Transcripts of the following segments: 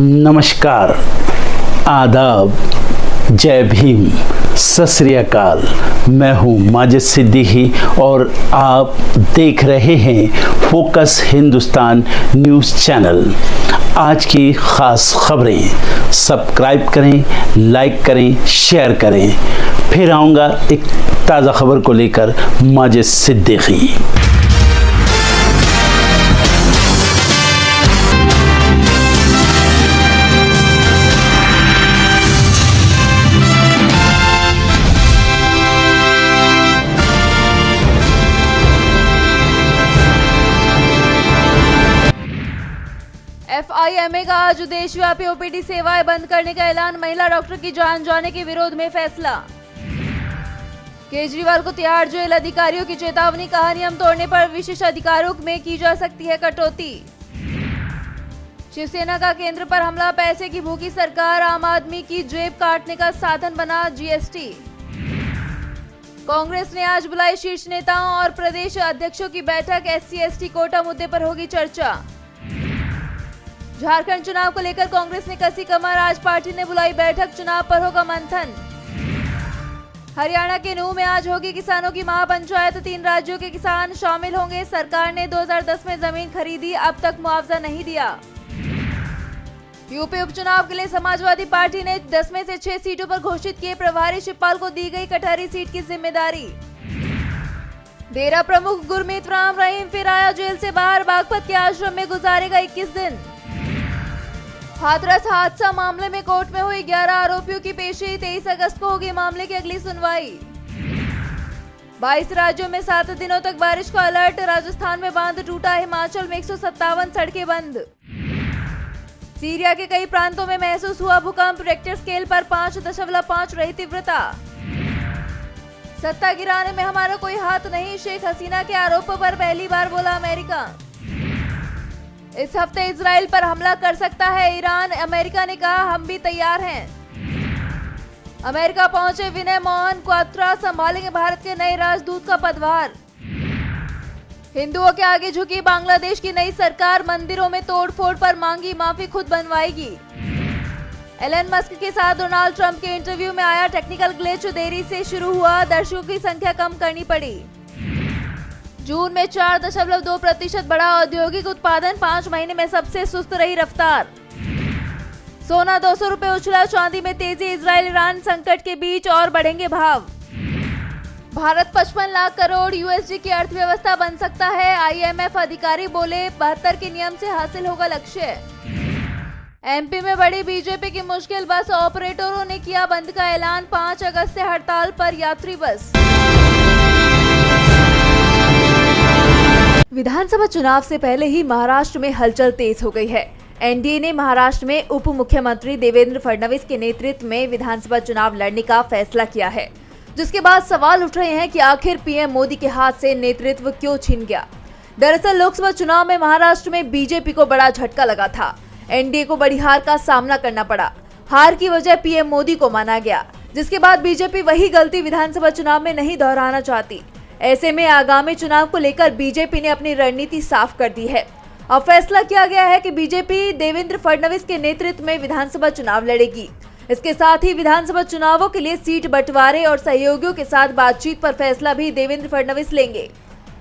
नमस्कार, आदाब, जय भीम, सत श्री अकाल। मैं हूँ माजिद सिद्दीकी और आप देख रहे हैं फोकस हिंदुस्तान न्यूज़ चैनल। आज की ख़ास खबरें सब्सक्राइब करें, लाइक करें, शेयर करें। फिर आऊँगा एक ताज़ा खबर को लेकर माजिद सिद्दीकी। FIMA का आज देशव्यापी OPD सेवाएं बंद करने का ऐलान। महिला डॉक्टर की जान जाने के विरोध में फैसला। केजरीवाल को तिहाड़ जेल अधिकारियों की चेतावनी। कहा, नियम तोड़ने पर विशेष अधिकारों में की जा सकती है कटौती। शिवसेना का केंद्र पर हमला। पैसे की भूखी सरकार आम आदमी की जेब काटने का साधन बना GST। कांग्रेस ने आज बुलाई शीर्ष नेताओं और प्रदेश अध्यक्षों की बैठक। SC/ST कोटा मुद्दे पर होगी चर्चा। झारखंड चुनाव को लेकर कांग्रेस ने कसी कमर। आज पार्टी ने बुलाई बैठक, चुनाव पर होगा मंथन। हरियाणा के नूंह में आज होगी किसानों की महापंचायत। 3 राज्यों के किसान शामिल होंगे। सरकार ने 2010 में जमीन खरीदी, अब तक मुआवजा नहीं दिया। यूपी उपचुनाव के लिए समाजवादी पार्टी ने 10 में से 6 सीटों पर घोषित किए प्रभारी। शिवपाल को दी गई कटहरी सीट की जिम्मेदारी। डेरा प्रमुख गुरमीत राम रहीम फिर आया जेल से बाहर। बागपत के आश्रम में गुजारेगा 21 दिन। हाथरस हादसा मामले में कोर्ट में हुई 11 आरोपियों की पेशी। 23 अगस्त को होगी मामले की अगली सुनवाई। 22 राज्यों में 7 दिनों तक बारिश का अलर्ट। राजस्थान में बांध टूटा। हिमाचल में 157 सड़कें बंद। सीरिया के कई प्रांतों में महसूस हुआ भूकंप। रिक्टर स्केल पर 5.5 रही तीव्रता। सत्ता गिराने में हमारा कोई हाथ नहीं। शेख हसीना के आरोपों पर पहली बार बोला अमेरिका। इस हफ्ते इजराइल पर हमला कर सकता है ईरान। अमेरिका ने कहा, हम भी तैयार हैं। अमेरिका पहुंचे विनय मोहन क्वात्रा, संभालेंगे भारत के नए राजदूत का पदभार। हिंदुओं के आगे झुकी बांग्लादेश की नई सरकार। मंदिरों में तोड़फोड़ पर मांगी माफी, खुद बनवाएगी। एलन मस्क के साथ डोनाल्ड ट्रंप के इंटरव्यू में आया टेक्निकल ग्लिच। देरी से शुरू हुआ, दर्शकों की संख्या कम करनी पड़ी। जून में 4.2% बढ़ा औद्योगिक उत्पादन। 5 महीने में सबसे सुस्त रही रफ्तार। सोना 200 रुपए उछला। चांदी में तेजी। इजराइल ईरान संकट के बीच और बढ़ेंगे भाव। भारत 55 लाख करोड़ USD की अर्थव्यवस्था बन सकता है। IMF अधिकारी बोले, 72 के नियम से हासिल होगा लक्ष्य। MP में बढ़ी बीजेपी की मुश्किल। बस ऑपरेटरों ने किया बंद का ऐलान। 5 अगस्त से हड़ताल पर यात्री बस। विधानसभा चुनाव से पहले ही महाराष्ट्र में हलचल तेज हो गई है। NDA ने महाराष्ट्र में उप मुख्यमंत्री देवेंद्र फडणवीस के नेतृत्व में विधानसभा चुनाव लड़ने का फैसला किया है, जिसके बाद सवाल उठ रहे हैं कि आखिर PM मोदी के हाथ से नेतृत्व क्यों छिन गया। दरअसल लोकसभा चुनाव में महाराष्ट्र में बीजेपी को बड़ा झटका लगा था। NDA को बड़ी हार का सामना करना पड़ा। हार की वजह PM मोदी को माना गया, जिसके बाद बीजेपी वही गलती विधानसभा चुनाव में नहीं दोहराना चाहती। ऐसे में आगामी चुनाव को लेकर बीजेपी ने अपनी रणनीति साफ कर दी है। अब फैसला किया गया है कि बीजेपी देवेंद्र फडणवीस के नेतृत्व में विधानसभा चुनाव लड़ेगी। इसके साथ ही विधानसभा चुनावों के लिए सीट बंटवारे और सहयोगियों के साथ बातचीत पर फैसला भी देवेंद्र फडणवीस लेंगे।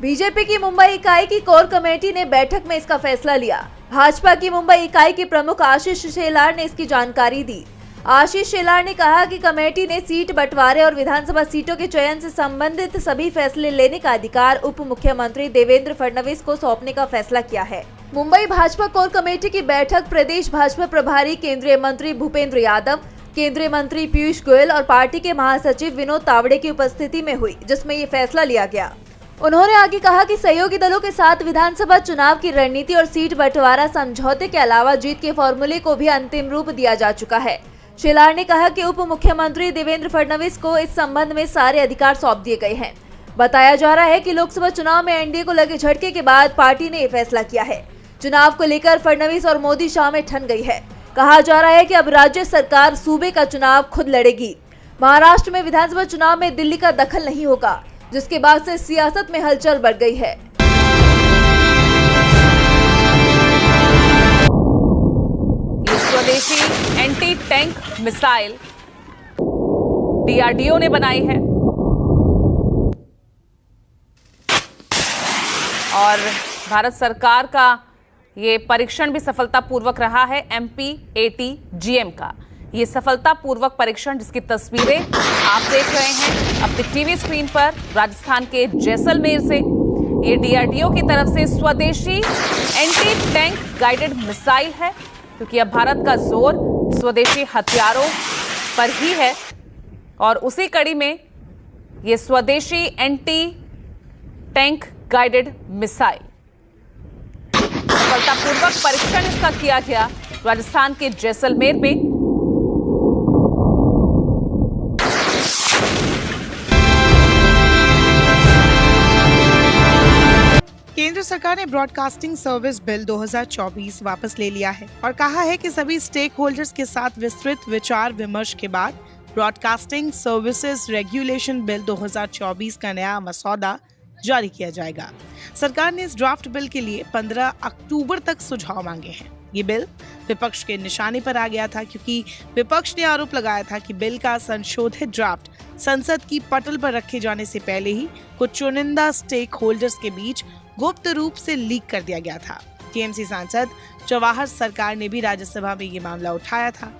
बीजेपी की मुंबई इकाई की कोर कमेटी ने बैठक में इसका फैसला लिया। भाजपा की मुंबई इकाई के प्रमुख आशीष शेलार ने इसकी जानकारी दी। आशीष शेलार ने कहा कि कमेटी ने सीट बंटवारे और विधानसभा सीटों के चयन से संबंधित सभी फैसले लेने का अधिकार उप मुख्यमंत्री देवेंद्र फडणवीस को सौंपने का फैसला किया है। मुंबई भाजपा कोर कमेटी की बैठक प्रदेश भाजपा प्रभारी केंद्रीय मंत्री भूपेंद्र यादव, केंद्रीय मंत्री पीयूष गोयल और पार्टी के महासचिव विनोद तावड़े की उपस्थिति में हुई, जिसमें ये फैसला लिया गया। उन्होंने आगे कहा कि सहयोगी दलों के साथ विधानसभा चुनाव की रणनीति और सीट बंटवारा समझौते के अलावा जीत के फॉर्मूले को भी अंतिम रूप दिया जा चुका है। शेलार ने कहा कि उप मुख्यमंत्री देवेंद्र फडणवीस को इस संबंध में सारे अधिकार सौंप दिए गए हैं। बताया जा रहा है कि लोकसभा चुनाव में NDA को लगे झटके के बाद पार्टी ने ये फैसला किया है। चुनाव को लेकर फडणवीस और मोदी शाह में ठन गई है। कहा जा रहा है कि अब राज्य सरकार सूबे का चुनाव खुद लड़ेगी। महाराष्ट्र में विधानसभा चुनाव में दिल्ली का दखल नहीं होगा, जिसके बाद से सियासत में हलचल बढ़ गई है। टैंक मिसाइल DRDO ने बनाई है और भारत सरकार का ये परीक्षण भी सफलतापूर्वक रहा है। MP-80GM का ये सफलतापूर्वक परीक्षण, जिसकी तस्वीरें आप देख रहे हैं अपनी टीवी स्क्रीन पर, राजस्थान के जैसलमेर से। ये DRDO की तरफ से स्वदेशी एंटी टैंक गाइडेड मिसाइल है, क्योंकि अब भारत का जोर स्वदेशी हथियारों पर ही है और उसी कड़ी में ये स्वदेशी एंटी टैंक गाइडेड मिसाइल सफलतापूर्वक परीक्षण इसका किया गया राजस्थान के जैसलमेर में। केंद्र सरकार ने ब्रॉडकास्टिंग सर्विस बिल 2024 वापस ले लिया है और कहा है कि सभी स्टेक होल्डर्स के साथ विस्तृत विचार विमर्श के बाद ब्रॉडकास्टिंग सर्विसेज रेगुलेशन बिल 2024 का नया मसौदा जारी किया जाएगा। सरकार ने इस ड्राफ्ट बिल के लिए 15 अक्टूबर तक सुझाव मांगे हैं। ये बिल विपक्ष के निशाने पर आ गया था, क्योंकि विपक्ष ने आरोप लगाया था कि बिल का संशोधित ड्राफ्ट संसद की पटल पर रखे जाने से पहले ही कुछ चुनिंदा स्टेक होल्डर्स के बीच गुप्त रूप से लीक कर दिया गया था। टीएमसी सांसद जवाहर सरकार ने भी राज्यसभा में ये मामला उठाया था।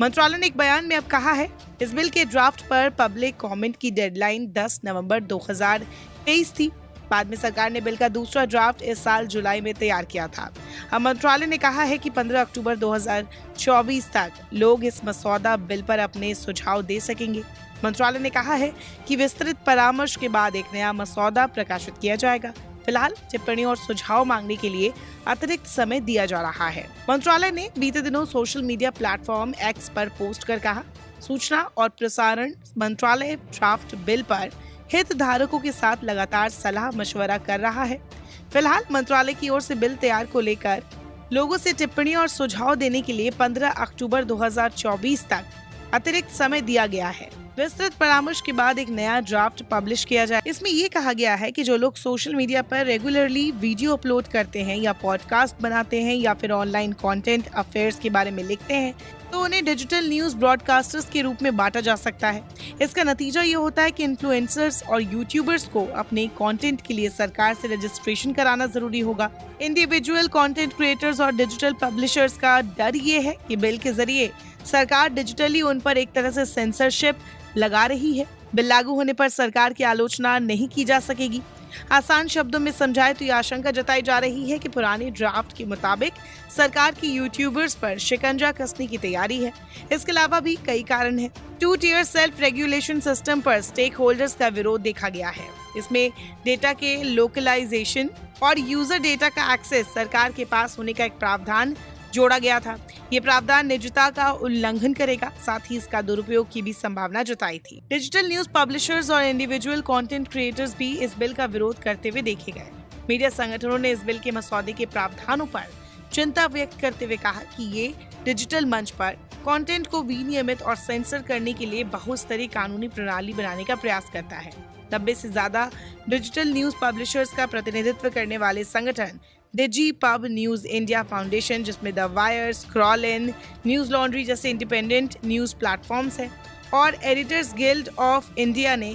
मंत्रालय ने एक बयान में अब कहा है, इस बिल के ड्राफ्ट पर पब्लिक कमेंट की डेडलाइन 10 नवंबर 2023 थी। बाद में सरकार ने बिल का दूसरा ड्राफ्ट इस साल जुलाई में तैयार किया था। अब मंत्रालय ने कहा है कि 15 अक्टूबर 2024 तक लोग इस मसौदा बिल पर अपने सुझाव दे सकेंगे। मंत्रालय ने कहा है कि विस्तृत परामर्श के बाद एक नया मसौदा प्रकाशित किया जाएगा। फिलहाल टिप्पणी और सुझाव मांगने के लिए अतिरिक्त समय दिया जा रहा है। मंत्रालय ने बीते दिनों सोशल मीडिया प्लेटफॉर्म X पर पोस्ट कर कहा, सूचना और प्रसारण मंत्रालय ड्राफ्ट बिल पर हितधारकों के साथ लगातार सलाह मशवरा कर रहा है। फिलहाल मंत्रालय की ओर से बिल तैयार को लेकर लोगों से टिप्पणी और सुझाव देने के लिए 15 अक्टूबर 2024 तक अतिरिक्त समय दिया गया है। विस्तृत परामर्श के बाद एक नया ड्राफ्ट पब्लिश किया जाए। इसमें ये कहा गया है कि जो लोग सोशल मीडिया पर रेगुलरली वीडियो अपलोड करते हैं या पॉडकास्ट बनाते हैं या फिर ऑनलाइन कंटेंट अफेयर्स के बारे में लिखते हैं, तो उन्हें डिजिटल न्यूज ब्रॉडकास्टर्स के रूप में बांटा जा सकता है। इसका नतीजा ये होता है कि इन्फ्लुएंसर्स और यूट्यूबर्स को अपने कंटेंट के लिए सरकार से रजिस्ट्रेशन कराना जरूरी होगा। इंडिविजुअल कंटेंट क्रिएटर्स और डिजिटल पब्लिशर्स का डर ये है कि बिल के जरिए सरकार डिजिटली उन पर एक तरह से सेंसरशिप लगा रही है। बिल लागू होने पर सरकार की आलोचना नहीं की जा सकेगी। आसान शब्दों में समझाए तो ये आशंका जताई जा रही है कि पुराने ड्राफ्ट के मुताबिक सरकार की यूट्यूबर्स पर शिकंजा कसने की तैयारी है। इसके अलावा भी कई कारण हैं। 2 टियर सेल्फ रेगुलेशन सिस्टम पर स्टेक होल्डर्स का विरोध देखा गया है। इसमें डेटा के लोकलाइजेशन और यूजर डेटा का एक्सेस सरकार के पास होने का एक प्रावधान जोड़ा गया था। ये प्रावधान निजता का उल्लंघन करेगा, साथ ही इसका दुरुपयोग की भी संभावना जताई थी। डिजिटल न्यूज पब्लिशर्स और इंडिविजुअल कंटेंट क्रिएटर्स भी इस बिल का विरोध करते हुए देखे गए। मीडिया संगठनों ने इस बिल के मसौदे के प्रावधानों पर चिंता व्यक्त करते हुए कहा कि ये डिजिटल मंच पर कंटेंट को विनियमित और सेंसर करने के लिए बहुस्तरीय कानूनी प्रणाली बनाने का प्रयास करता है। 90 से ज्यादा डिजिटल न्यूज पब्लिशर्स का प्रतिनिधित्व करने वाले संगठन डिजी पब न्यूज इंडिया फाउंडेशन, जिसमें the wire, scroll in, news laundry जैसे इंडिपेंडेंट न्यूज प्लेटफॉर्म्स हैं, और एडिटर्स गिल्ड ऑफ इंडिया ने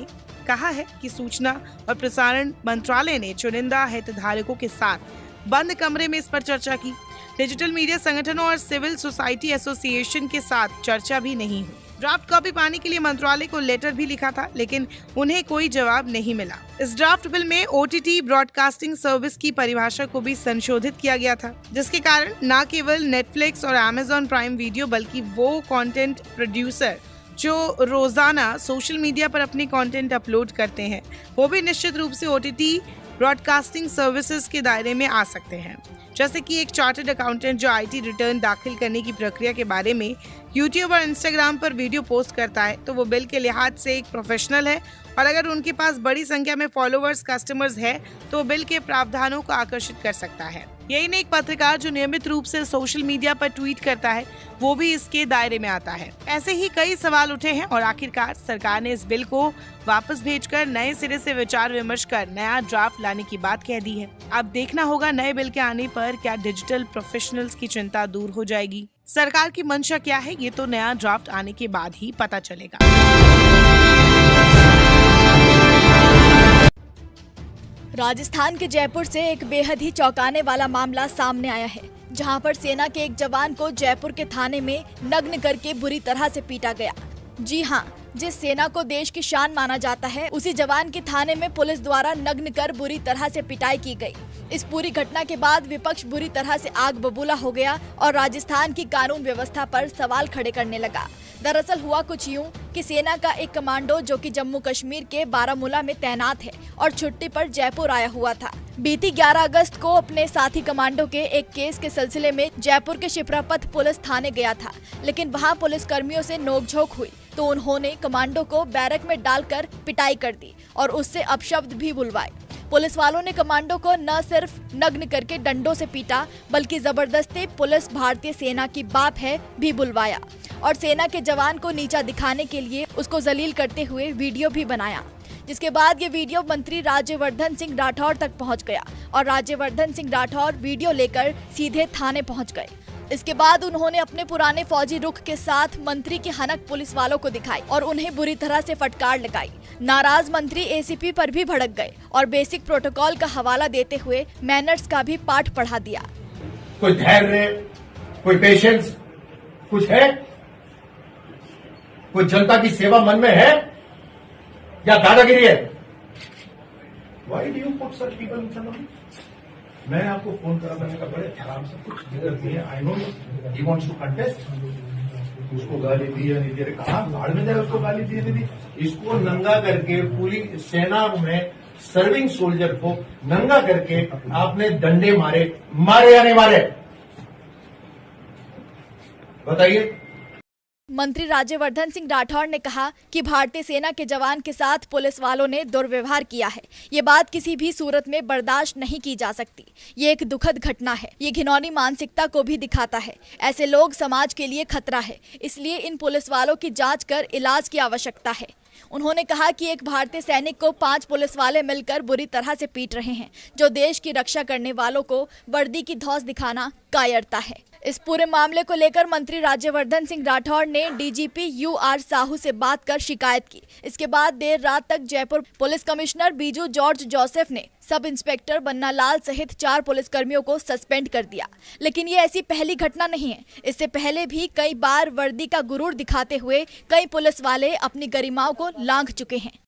कहा है कि सूचना और प्रसारण मंत्रालय ने चुनिंदा हितधारकों के साथ बंद कमरे में इस पर चर्चा की। डिजिटल मीडिया संगठनों और सिविल सोसाइटी एसोसिएशन के साथ चर्चा भी नहीं हुई। ड्राफ्ट कॉपी पाने के लिए मंत्रालय को लेटर भी लिखा था, लेकिन उन्हें कोई जवाब नहीं मिला। इस ड्राफ्ट बिल में OTT ब्रॉडकास्टिंग सर्विस की परिभाषा को भी संशोधित किया गया था, जिसके कारण न केवल नेटफ्लिक्स और Amazon प्राइम वीडियो बल्कि वो कंटेंट प्रोड्यूसर जो रोजाना सोशल मीडिया पर अपने कंटेंट अपलोड करते हैं, वो भी निश्चित रूप से OTT ब्रॉडकास्टिंग सर्विसेज के दायरे में आ सकते हैं। जैसे कि एक चार्टर्ड अकाउंटेंट जो IT रिटर्न दाखिल करने की प्रक्रिया के बारे में YouTube और Instagram पर वीडियो पोस्ट करता है, तो वो बिल के लिहाज से एक प्रोफेशनल है, और अगर उनके पास बड़ी संख्या में फॉलोअर्स, कस्टमर्स है, तो बिल के प्रावधानों को आकर्षित कर सकता है। यही नहीं, एक पत्रकार जो नियमित रूप से सोशल मीडिया पर ट्वीट करता है, वो भी इसके दायरे में आता है। ऐसे ही कई सवाल उठे हैं और आखिरकार सरकार ने इस बिल को वापस भेजकर नए सिरे से विचार विमर्श कर नया ड्राफ्ट लाने की बात कह दी है। अब देखना होगा नए बिल के आने पर क्या डिजिटल प्रोफेशनल्स की चिंता दूर हो जाएगी। सरकार की मंशा क्या है, ये तो नया ड्राफ्ट आने के बाद ही पता चलेगा। राजस्थान के जयपुर से एक बेहद ही चौंकाने वाला मामला सामने आया है, जहां पर सेना के एक जवान को जयपुर के थाने में नग्न करके बुरी तरह से पीटा गया। जी हां, जिस सेना को देश की शान माना जाता है, उसी जवान के थाने में पुलिस द्वारा नग्न कर बुरी तरह से पिटाई की गई। इस पूरी घटना के बाद विपक्ष बुरी तरह से आग बबूला हो गया और राजस्थान की कानून व्यवस्था पर सवाल खड़े करने लगा। दरअसल हुआ कुछ यूं कि सेना का एक कमांडो जो कि जम्मू कश्मीर के बारामूला में तैनात है और छुट्टी पर जयपुर आया हुआ था, बीती 11 अगस्त को अपने साथी कमांडो के एक केस के सिलसिले में जयपुर के शिप्रापथ पुलिस थाने गया था। लेकिन वहां पुलिस कर्मियों से नोकझोंक हुई तो उन्होंने कमांडो को बैरक में डालकर पिटाई कर दी और उससे अपशब्द भी बुलवाए। पुलिस वालों ने कमांडो को न सिर्फ नग्न करके डंडों से पीटा, बल्कि जबरदस्ती पुलिस भारतीय सेना की बाप है भी बुलवाया और सेना के जवान को नीचा दिखाने के लिए उसको जलील करते हुए वीडियो भी बनाया। जिसके बाद ये वीडियो मंत्री राज्यवर्धन सिंह राठौर तक पहुंच गया और राज्यवर्धन सिंह राठौर वीडियो लेकर सीधे थाने पहुंच गए। इसके बाद उन्होंने अपने पुराने फौजी रुख के साथ मंत्री की हनक पुलिस वालों को दिखाई और उन्हें बुरी तरह से फटकार लगाई। नाराज मंत्री एसीपी पर भी भड़क गए और बेसिक प्रोटोकॉल का हवाला देते हुए मैनर्स का भी पाठ पढ़ा दिया। कोई धैर्य, कोई पेशेंस कुछ है? कोई जनता की सेवा मन में है या दादागिरी है? Why do you put such people in front of me? मैं आपको फोन करा, मैंने कहा बड़े आराम से कुछ जगह दी है। I know he wants to contest. उसको गाली दी या नहीं दी? कहा बाढ़ में जाए, उसको गाली दी नहीं दी? इसको नंगा करके पूरी सेना में सर्विंग सोल्जर को नंगा करके आपने डंडे मारे या नहीं मारे? बताइए। मंत्री राज्यवर्धन सिंह राठौर ने कहा कि भारतीय सेना के जवान के साथ पुलिस वालों ने दुर्व्यवहार किया है। ये बात किसी भी सूरत में बर्दाश्त नहीं की जा सकती। ये एक दुखद घटना है। ये घिनौनी मानसिकता को भी दिखाता है। ऐसे लोग समाज के लिए खतरा है, इसलिए इन पुलिस वालों की जांच कर इलाज की आवश्यकता है। उन्होंने कहा कि एक भारतीय सैनिक को 5 पुलिस वाले मिलकर बुरी तरह से पीट रहे हैं, जो देश की रक्षा करने वालों को वर्दी की धौंस दिखाना कायरता है। इस पूरे मामले को लेकर मंत्री राज्यवर्धन सिंह राठौर ने डीजीपी यूआर साहू से बात कर शिकायत की। इसके बाद देर रात तक Jaipur police commissioner Biju George Joseph ने सब इंस्पेक्टर बन्ना लाल सहित 4 पुलिसकर्मियों को सस्पेंड कर दिया। लेकिन ये ऐसी पहली घटना नहीं है। इससे पहले भी कई बार वर्दी का गुरूर दिखाते हुए कई पुलिस वाले अपनी गरिमाओं को लांघ चुके हैं।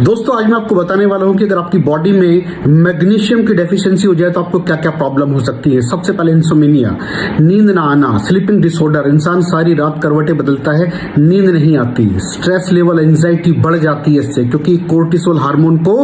दोस्तों आज मैं आपको बताने वाला हूं कि अगर आपकी बॉडी में मैग्नीशियम की डेफिशिएंसी हो जाए तो आपको क्या क्या प्रॉब्लम हो सकती है। सबसे पहले इंसोमेनिया, नींद ना आना, स्लीपिंग डिसऑर्डर, इंसान सारी रात करवटें बदलता है, नींद नहीं आती, स्ट्रेस लेवल, एंजाइटी बढ़ जाती है इससे, क्योंकि कोर्टिसोल हार्मोन को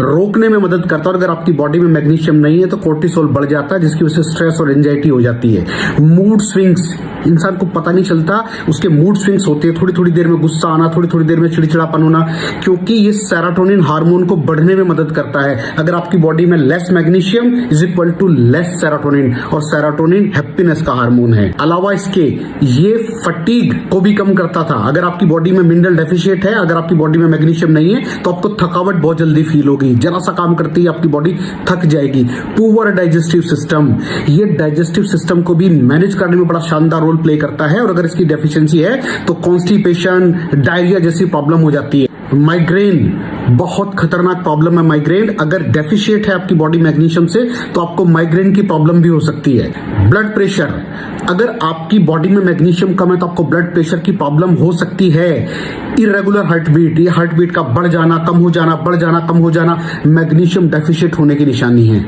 रोकने में मदद करता है। और अगर आपकी बॉडी में मैग्नीशियम नहीं है तो कोर्टिसोल बढ़ जाता है, जिसकी वजह से स्ट्रेस और एंजाइटी हो जाती है। मूड स्विंग्स, इंसान को पता नहीं चलता उसके मूड स्विंग्स होते हैं, थोड़ी थोड़ी देर में गुस्सा आना, थोड़ी थोड़ी देर में चिड़चिड़ापन होना, क्योंकि ये सेरोटोनिन हार्मोन को बढ़ने में मदद करता है। अगर आपकी बॉडी में less magnesium is equal to less serotonin, और सेरोटोनिन हैप्पीनेस का हार्मोन है। अलावा इसके ये फटीग को भी कम करता था। अगर आपकी बॉडी में मिनरल डेफिशिएट है, अगर आपकी बॉडी में मैग्नीशियम नहीं है तो आपको थकावट बहुत जल्दी फील होगी, जरा सा काम करती है आपकी बॉडी थक जाएगी। पुअर डाइजेस्टिव सिस्टम, ये डाइजेस्टिव सिस्टम को भी मैनेज करने में बड़ा शानदार रोल प्ले करता है, और अगर इसकी डेफिशिएंसी है तो कॉन्स्टिपेशन, डायरिया जैसी प्रॉब्लम हो जाती है। माइग्रेन, बहुत खतरनाक प्रॉब्लम है माइग्रेन। अगर डेफिशिएट है आपकी बॉडी मैग्नीशियम से तो आपको माइग्रेन की प्रॉब्लम भी हो सकती है। ब्लड प्रेशर, अगर आपकी बॉडी में मैग्नीशियम कम है तो आपको ब्लड प्रेशर की प्रॉब्लम हो सकती है। इरेगुलर हार्ट बीट, ये हार्ट बीट का बढ़ जाना, कम हो जाना, बढ़ जाना, कम हो जाना, मैग्नीशियम डेफिशिएट होने की निशानी है।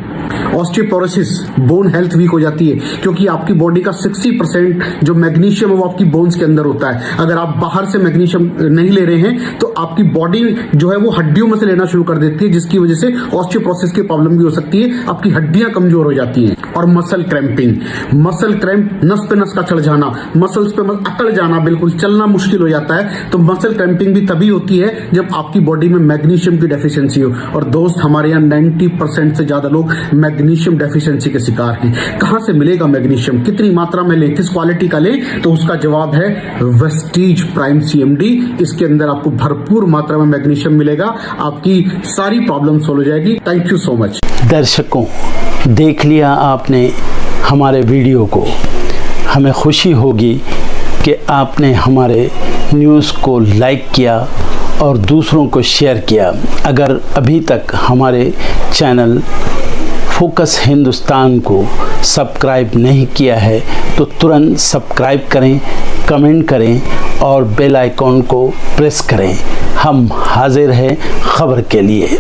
ऑस्टियोपोरोसिस, बोन हेल्थ वीक हो जाती है, क्योंकि आपकी बॉडी का 60% जो मैग्नीशियम है वो आपकी बोन्स के अंदर होता है। अगर आप बाहर से मैग्नीशियम नहीं ले रहे हैं तो आपकी बॉडी जो है वो हड्डियों में से लेना शुरू कर देती है, जिसकी वजह से ऑस्टियोपोरोसिस की प्रॉब्लम भी हो सकती है, आपकी हड्डियां कमजोर हो जाती हैं। और मसल क्रैम्पिंग, मसल क्रैम्प, नस पे नस का चढ़ जाना, मसल्स पे अकड़ जाना, बिल्कुल चलना मुश्किल हो जाता है। तो मसल क्रैम्पिंग भी तभी होती है जब आपकी बॉडी में मैग्नीशियम की डेफिशिएंसी हो। और दोस्त, हमारे यहाँ 90% से ज्यादा लोग मैग्नीशियम डेफिशिएंसी के शिकार हैं। कहां से मिलेगा मैग्नीशियम, कितनी मात्रा में लें, किस क्वालिटी का लें? तो उसका जवाब है वेस्टीज प्राइम CMD। इसके अंदर आपको भरपूर मात्रा में मैग्नीशियम मिलेगा, आपकी सारी प्रॉब्लम सॉल्व हो जाएगी। Thank you so much. दर्शकों, देख लिया आपने हमारे वीडियो को। हमें खुशी होगी कि आपने हमारे न्यूज़ को लाइक किया और दूसरों को शेयर किया। अगर अभी तक हमारे चैनल फोकस हिंदुस्तान को सब्सक्राइब नहीं किया है तो तुरंत सब्सक्राइब करें, कमेंट करें और बेल आइकॉन को प्रेस करें। हम हाजिर हैं खबर के लिए।